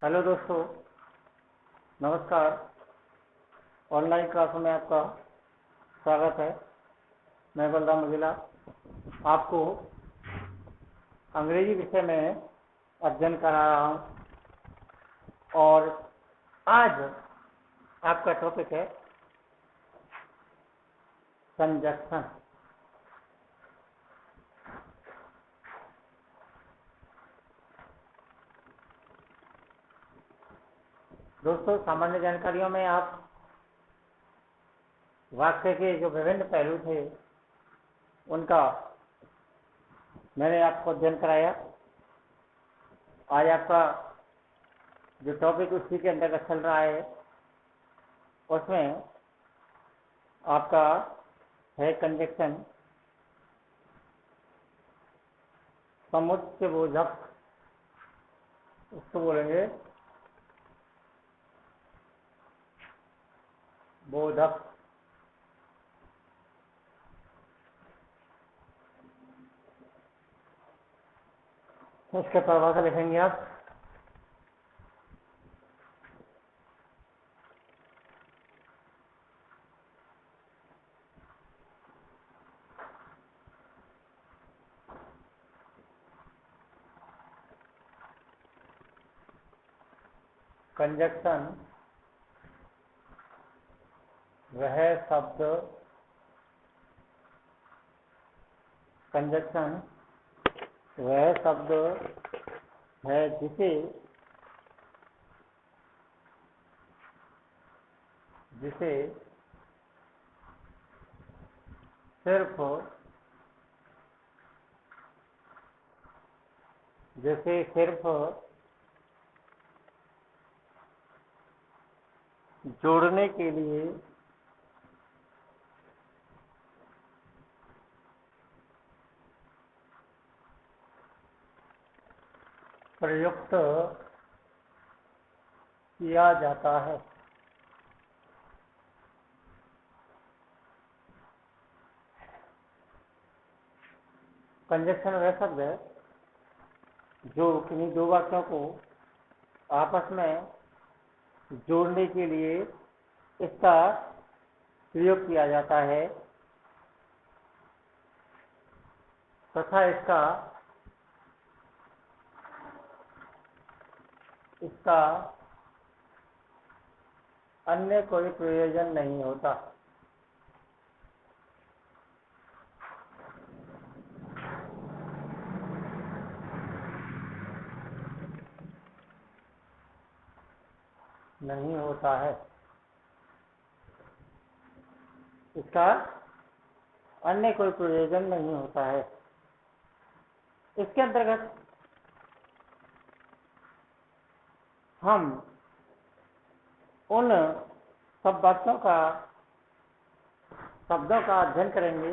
Hello दोस्तों, नमस्कार। Online क्लासों में आपका स्वागत है। मैं बलराम अगिला आपको अंग्रेजी विषय में अध्ययन करा रहा हूँ और आज आपका टॉपिक है कंजक्शन। दोस्तों, सामान्य जानकारियों में आप वाक्य के जो विभिन्न पहलू थे उनका मैंने आपको अध्ययन कराया। आज आपका जो टॉपिक उसी के अंतर्गत चल रहा है उसमें आपका है कंजक्शन। समुच्चय बोधक, उसको बोलेंगे बोधक। इसके परिभाषा लिखेंगे आप। कंजक्शन वह शब्द है जिसे सिर्फ जोड़ने के लिए प्रयुक्त किया जाता है। कंजक्शन वह शब्द है जो किन्हीं दो वाक्यों को आपस में जोड़ने के लिए इसका प्रयोग किया जाता है तथा इसका अन्य कोई प्रयोजन नहीं होता। इसका अन्य कोई प्रयोजन नहीं होता है। इसके अंतर्गत हम उन सब शब्दों का अध्ययन करेंगे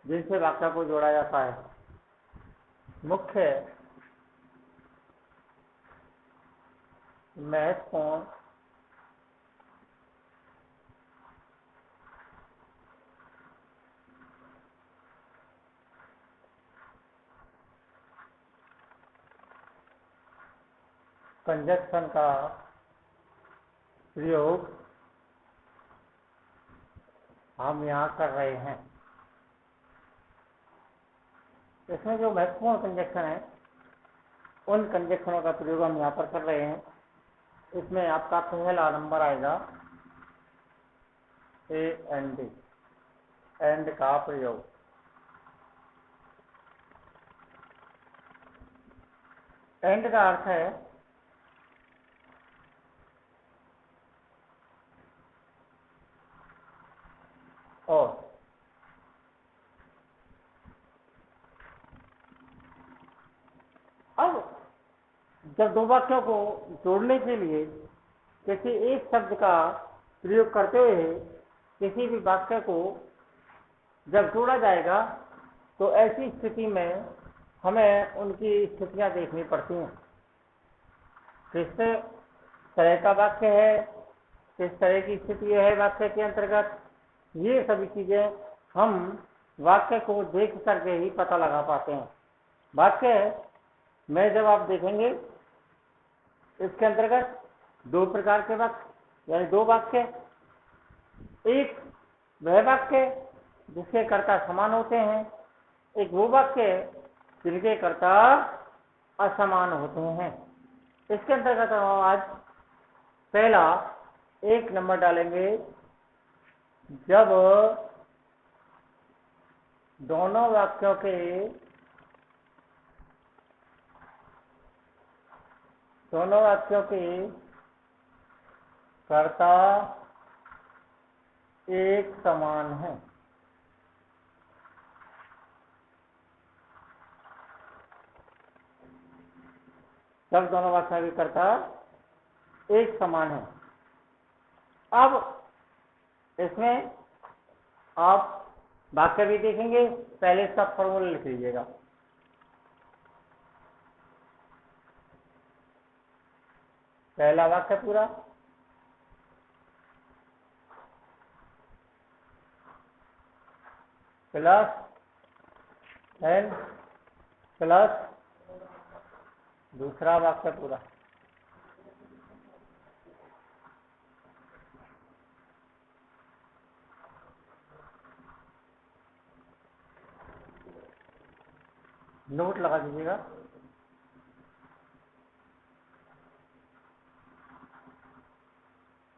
जिनसे वाक्य को जोड़ा जाता है। मुख्य महत्वपूर्ण कंजक्शन का प्रयोग हम यहाँ कर रहे हैं। इसमें जो महत्वपूर्ण कंजक्शन है उन कंजक्शनों का प्रयोग हम यहाँ पर कर रहे हैं। इसमें आपका पहला नंबर आएगा एंड का प्रयोग। एंड का अर्थ है और। अब जब दो वाक्यों को जोड़ने के लिए किसी एक शब्द का प्रयोग करते हुए किसी भी वाक्य को जब जोड़ा जाएगा तो ऐसी स्थिति में हमें उनकी स्थितियां देखनी पड़ती हैं। किस तरह का वाक्य है, किस तरह की स्थिति है वाक्य के अंतर्गत, ये सभी चीजें हम वाक्य को देख करके ही पता लगा पाते हैं। वाक्य में जब आप देखेंगे इसके अंतर्गत दो प्रकार के वाक्य यानी दो वाक्य, एक वह वाक्य जिसके कर्ता समान होते हैं, एक वो वाक्य जिनके कर्ता असमान होते हैं। इसके अंतर्गत हम आज पहला 1 नंबर डालेंगे, जब दोनों वाक्यों के कर्ता एक समान है। जब दोनों वाक्यों के कर्ता एक समान है। अब इसमें आप वाक्य भी देखेंगे, पहले इसका फॉर्मूला लिख लीजिएगा। पहला वाक्य पूरा प्लस एन प्लस दूसरा वाक्य पूरा नोट लगा दीजिएगा।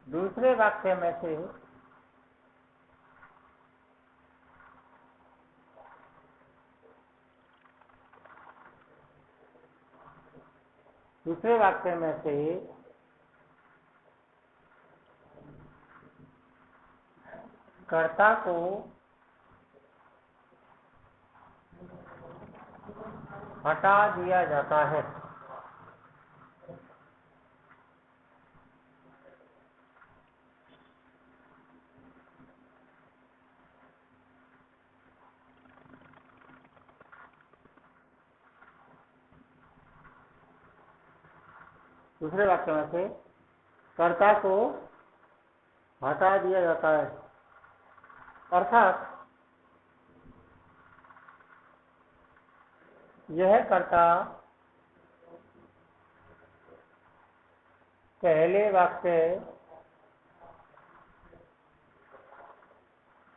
दूसरे वाक्य में से कर्ता को हटा दिया जाता है। दूसरे वाक्य में से कर्ता को हटा दिया जाता है, अर्थात यह कर्ता पहले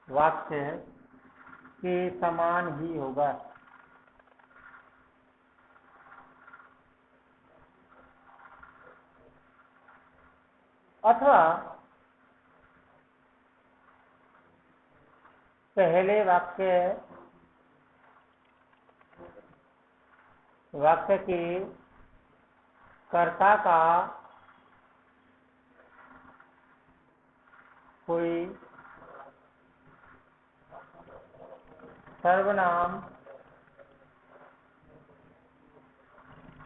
वाक्य के समान ही होगा। अथवा पहले वाक्य के कर्ता का कोई सर्वनाम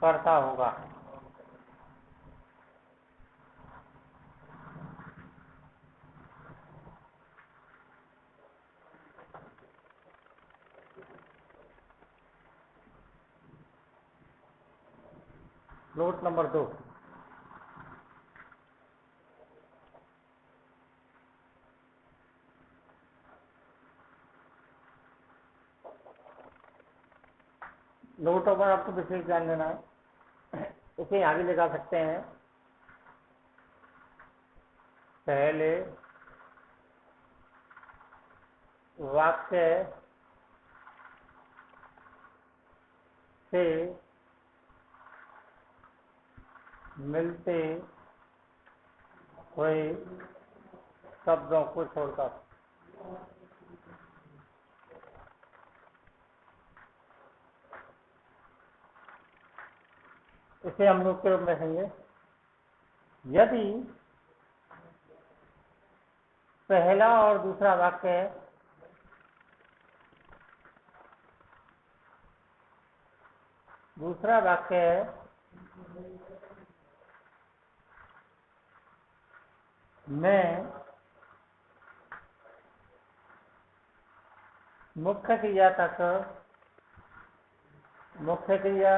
कर्ता होगा। नोट नंबर 2, नोटों पर आपको विशेष ध्यान देना है। इसे आगे लगा सकते हैं। पहले वाक्य से मिलते हुए शब्दों को छोड़कर। इसे हम लोग के रूप में कहेंगे, यदि पहला और दूसरा वाक्य में मुख्य क्रिया तक मुख्य क्रिया,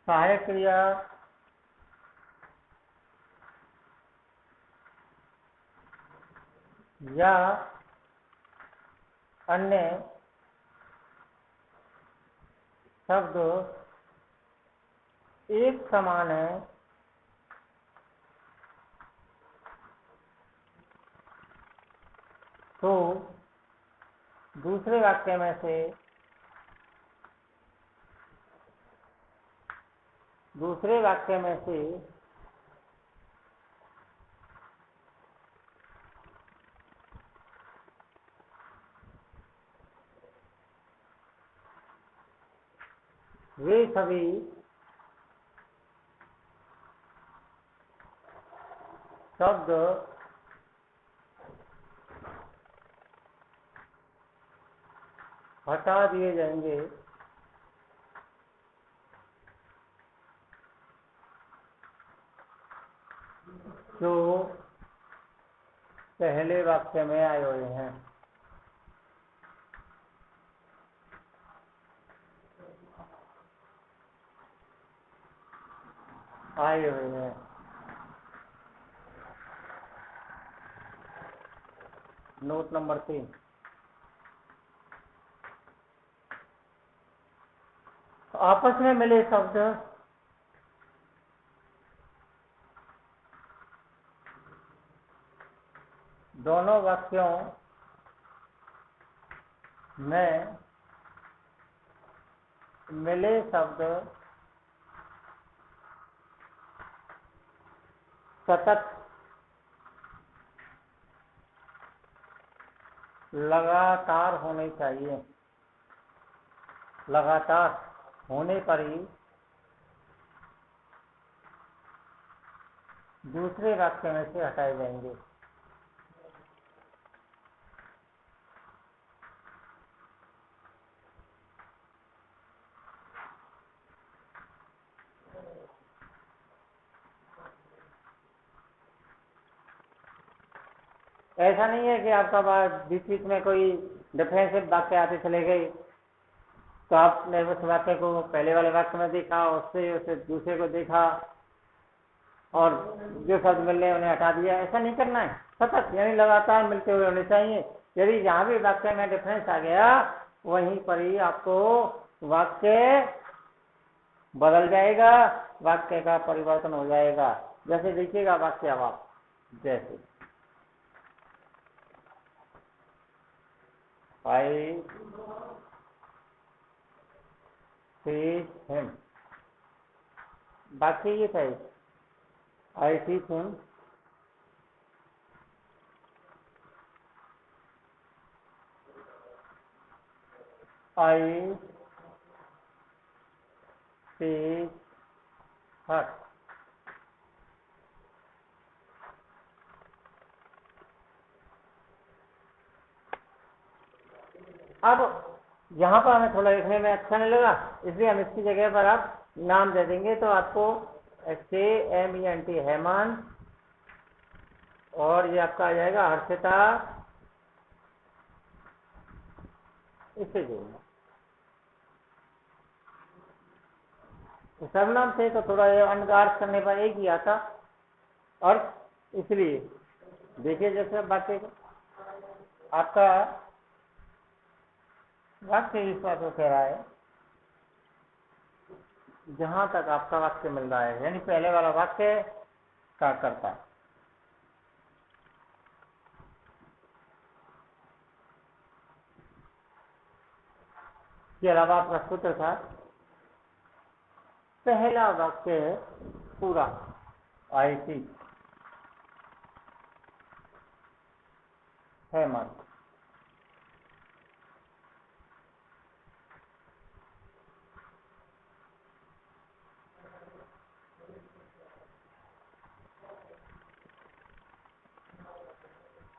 सहायक क्रिया या अन्य शब्द एक समान है तो दूसरे वाक्य में से वे सभी शब्द हटा दिए जाएंगे जो पहले वाक्य में आए हुए हैं। नोट नंबर 3, आपस में मिले शब्द दोनों वाक्यों में मिले शब्द सतत लगातार होने चाहिए। लगातार होने पर ही दूसरे वाक्य में से हटाए जाएंगे। ऐसा नहीं है कि आपका बात बीच में कोई डिफेंसिव वाक्य आते चले गए तो आपने उस वाक्य को पहले वाले वाक्य में देखा, उससे उसे दूसरे को देखा और जो शब्द मिल रहे उन्हें हटा दिया। ऐसा नहीं करना है, सतत यानी लगातार मिलते हुए होने चाहिए। यदि जहां भी वाक्य में डिफरेंस आ गया वहीं पर ही आपको वाक्य बदल जाएगा, वाक्य का परिवर्तन हो जाएगा। जैसे देखिएगा वाक्य, अब आप जैसे I see him, वाक्य ये था, I see him, I see her। अब यहाँ पर हमें थोड़ा लिखने में अच्छा नहीं लगा, इसलिए हम इसकी जगह पर आप नाम दे देंगे। तो आपको HAMENT हेमंत, और ये आपका आ जाएगा हर्षिता, इसे जोड़ना। सर्वनाम थे तो थोड़ा ये अनगार्थ करने पर एक ही आता, और इसलिए देखिए जैसे वाक्य आपका वाक्य इस बात को कह रहा है जहां तक आपका वाक्य मिल रहा है, यानी पहले वाला वाक्य का करता है। के अलावा आपका सूत्र था पहला वाक्य पूरा IT हेमंत,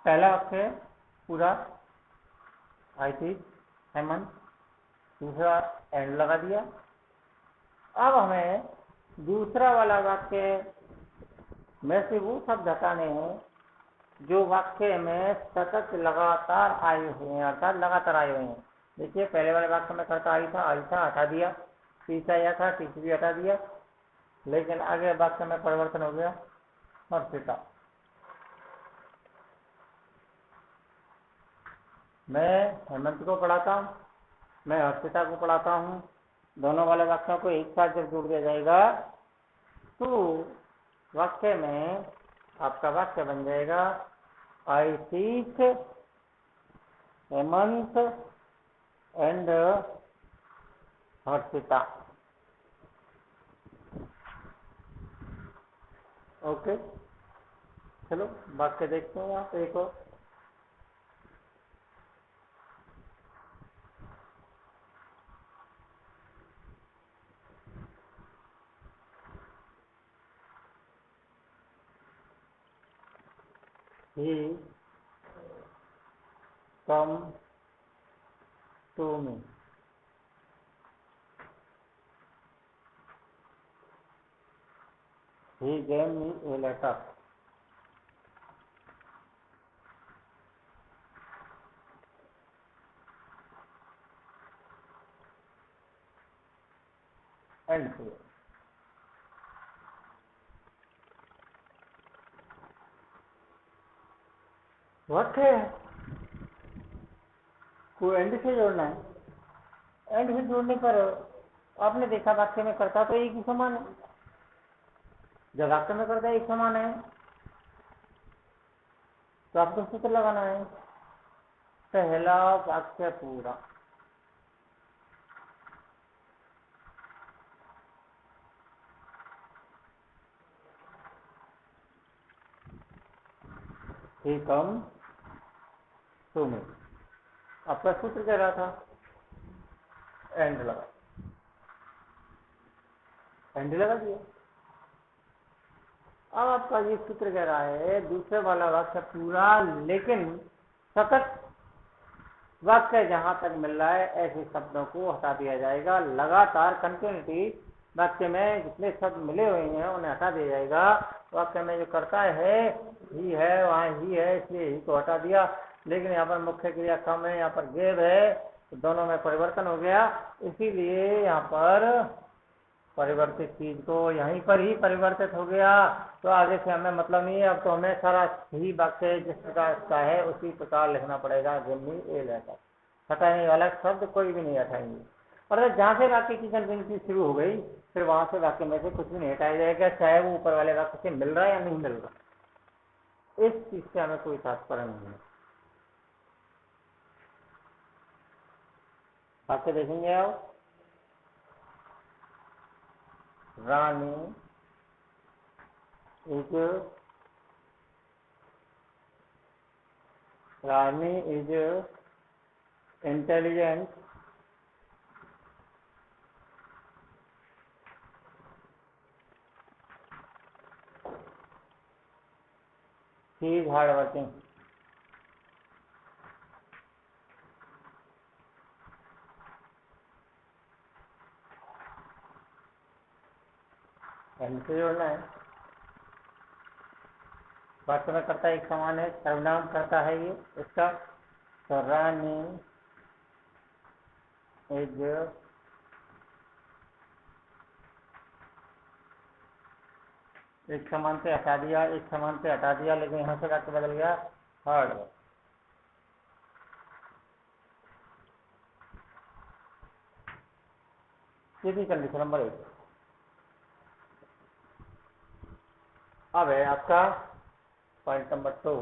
पहला वाक्य पूरा IT हेमंत, दूसरा एंड लगा दिया। अब हमें दूसरा वाला वाक्य में से वो शब्द हटाने हैं जो वाक्य में सतत लगातार आए हुए हैं, अर्थात लगातार आए हुए हैं। देखिए पहले वाले वाक्य में करता आई था हटा दिया, तीसरा यह था तीसरी भी हटा दिया, लेकिन आगे वाक्य में परिवर्तन हो गया हर्षिता। मैं हेमंत को पढ़ाता हूँ, मैं हर्षिता को पढ़ाता हूँ, दोनों वाले वाक्यों को एक साथ जब जोड़ दिया जाएगा तो वाक्य में आपका वाक्य बन जाएगा I teach Hemant and Harshita. Okay, चलो वाक्य देखते हैं आप एक और। He come to me. He gave me a letter. And what है को एंड से जोड़ना है। एंड से जोड़ने पर आपने देखा वाक्य में करता तो एक ही समान है। जब वाक्य में करता एक समान है तो आपको सूत्र लगाना है पहला वाक्य पूरा। He come to me, आपका सूत्र कह रहा था एंड लगा, एंड लगा दिया। अब आपका ये सूत्र कह रहा है दूसरे वाला वाक्य पूरा, लेकिन सतत वाक्य जहां तक मिल रहा है ऐसे शब्दों को हटा दिया जाएगा। लगातार कंटिन्यूटी वाक्य में जितने शब्द मिले हुए हैं उन्हें हटा दिया जाएगा। वाक्य में जो करता है ही है, वहां ही है, इसलिए ही को हटा दिया। लेकिन यहाँ पर मुख्य क्रिया कम है, यहाँ पर गेव है, तो दोनों में परिवर्तन हो गया। इसीलिए यहाँ पर परिवर्तित चीज को यहीं पर ही परिवर्तित हो गया। तो आगे से हमें मतलब नहीं है, अब तो हमें सारा ही वाक्य जिस प्रकार का है उसी प्रकार लिखना पड़ेगा। गिवनी ए लेटर, हटाने वाला शब्द कोई भी नहीं हटाएंगे। और जहाँ से वाक्य की कंटिन्यूटी शुरू हो गई फिर वहां से वाक्य में से कुछ भी नहीं हटाया जाएगा, चाहे वो ऊपर वाले वाक्य से मिल रहा है या नहीं मिल रहा। इस चीज से हमें कोई तात्पर्य नहीं है। वाक्य देखेंगे आप, Rani is intelligent she is hard working. And से जोड़ना है। वाक्य में करता एक समान है, सर्वनाम करता है ये इसका। तो रानी इज एक समान से हटा दिया, एक समान से हटा दिया, लेकिन यहाँ से वाक्य बदल गया हार्ड। ये थी कंडीशन नंबर 1। अब है आपका पॉइंट नंबर 2।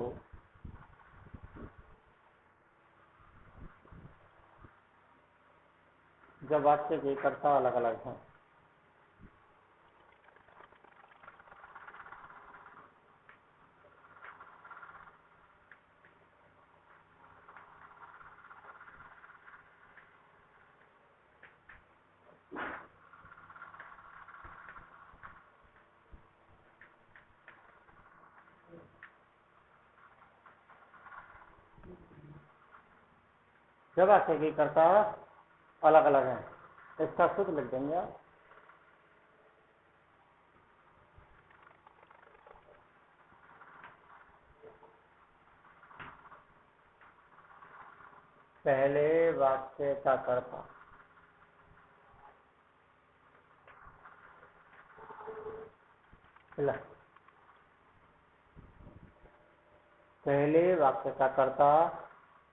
जब वाक्य के कर्ता अलग अलग हैं। जब वाक्य के कर्ता अलग अलग हैं, इसका सूत्र लिख देंगे आप। पहले वाक्य का कर्ता पहले वाक्य का कर्ता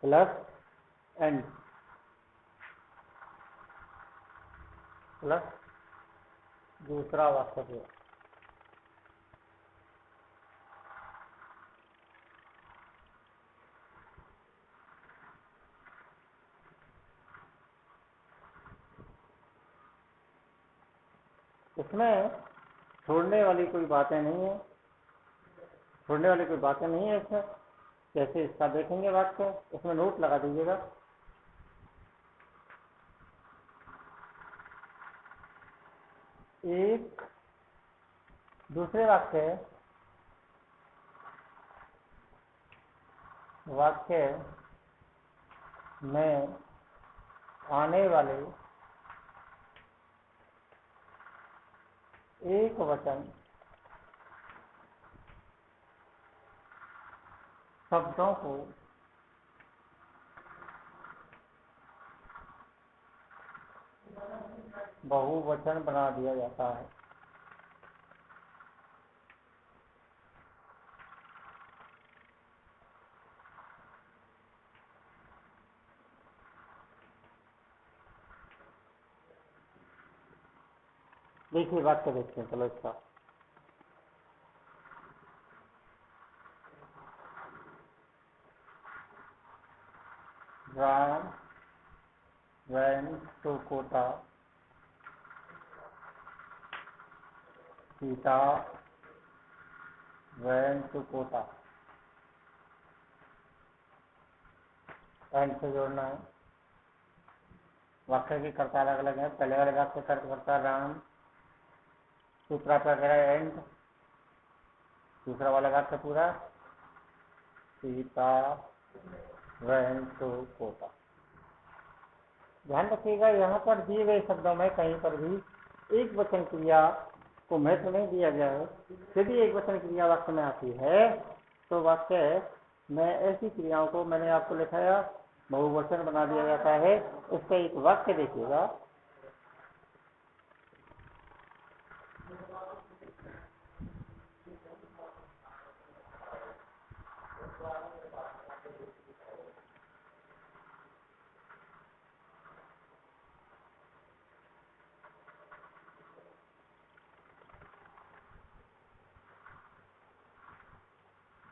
प्लस एंड प्लस दूसरा वाक्य पूरा। इसमें छोड़ने वाली कोई बातें नहीं है, छोड़ने वाली कोई बातें नहीं है इसमें। कैसे इसका देखेंगे वाक्य, इसमें नोट लगा दीजिएगा। एक दूसरे वाक्य में आने वाले एक वचन शब्दों को बहुवचन बना दिया जाता है। देखिए वाक्य देखते हैं, चलो इसका। Ram went to Kota, Sita went to Kota। And से जोड़ना है। वाक्य के कर्ता अलग अलग है। पहले वाले वाक्य कर्ता राम, दूसरा क्या एंड, दूसरा वाला वाक्य पूरा सीता went to Kota। ध्यान रखिएगा, यहाँ पर दिए गए शब्दों में कहीं पर भी एक वचन क्रिया को महत्व नहीं दिया गया है। यदि एक वचन क्रिया वाक्य में आती है तो वाक्य में ऐसी क्रियाओं को मैंने आपको लिखाया बहुवचन बना दिया जाता है। उसका एक वाक्य देखिएगा।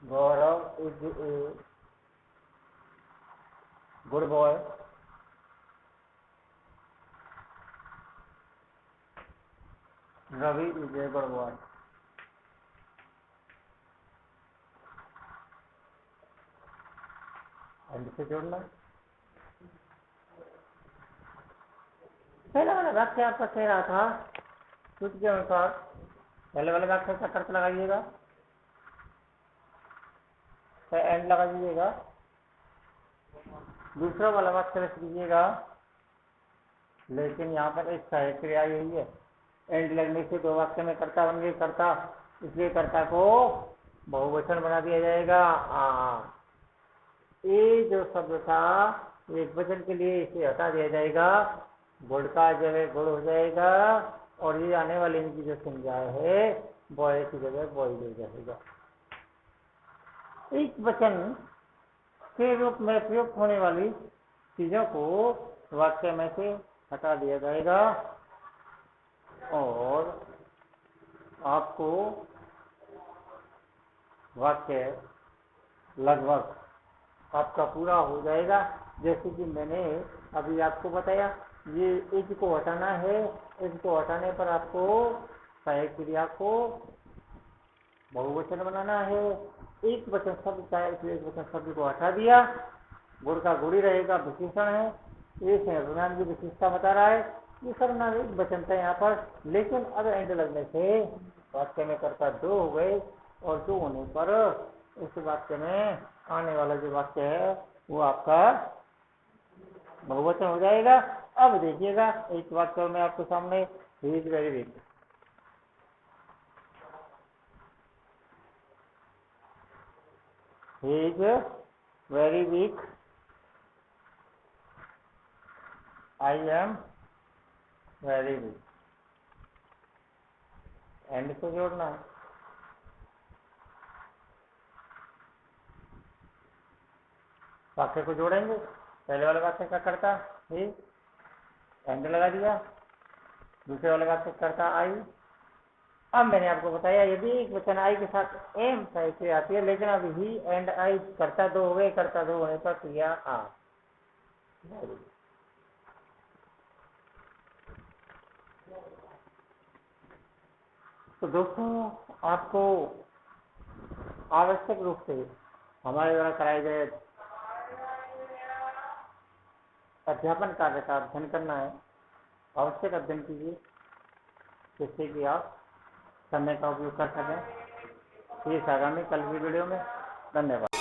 Gaurav is a good boy. Ravi is a good boy. And से जोड़ना। पहला वाला वाक्य आपका कह रहा था सूत्र के अनुसार पहले वाले वाक्य का तर्क लगाइएगा, एंड लगा दीजिएगा। दूसरा वाला वाक्य रख दीजिएगा, लेकिन यहाँ पर एक सहायक क्रिया यही है। एंड लगने से दो वाक्य में कर्ता बन गए कर्ता, इसलिए कर्ता को बहुवचन बना दिया जाएगा। ये जो शब्द था एक वचन के लिए इसे हटा दिया जाएगा, गुड़ का जगह गुड़ हो जाएगा, और ये आने वाली इनकी जो संज्ञा है बॉय की जगह बॉय ले जाएगा। एक वचन के रूप में प्रयुक्त होने वाली चीजों को वाक्य में से हटा दिया जाएगा और आपको वाक्य लगभग आपका पूरा हो जाएगा। जैसे कि मैंने अभी आपको बताया, ये एक को हटाना है, इसको हटाने पर आपको सहायक क्रिया को बहुवचन बनाना है। एक वचन शब्द था इसलिए एक वचन शब्द को हटा दिया, गुड़ का गुड़ ही रहेगा, विशेषण है। ये सर्वनाम की विशेषता बता रहा है, ये सर्वनाम एक वचन था यहाँ पर, लेकिन अब एंड लगने से वाक्य में कर्ता दो हो गए, और दो होने पर उस वाक्य में आने वाला जो वाक्य है वो आपका बहुवचन हो जाएगा। अब देखिएगा एक वाक्य में आपके सामने he is very weak. He is very weak. I am very weak. And को जोड़ना है। वाक्य को जोड़ेंगे, पहले वाले वाक्य का करता ही, एंड लगा दिया, दूसरे वाले वाक्य करता आई। अब मैंने आपको बताया यदि एक वचन आई के साथ एम से आती है, लेकिन अब ही एंड आई करता दो हो गए, करता दो होने पर क्रिया आ। तो दोस्तों, आपको आवश्यक रूप से हमारे द्वारा कराए गए अध्यापन कार्य का अध्ययन करना है। आवश्यक अध्ययन कीजिए जिससे कि आप समय का उपयोग कर सकें। फिर आगामी कल की वीडियो में। धन्यवाद।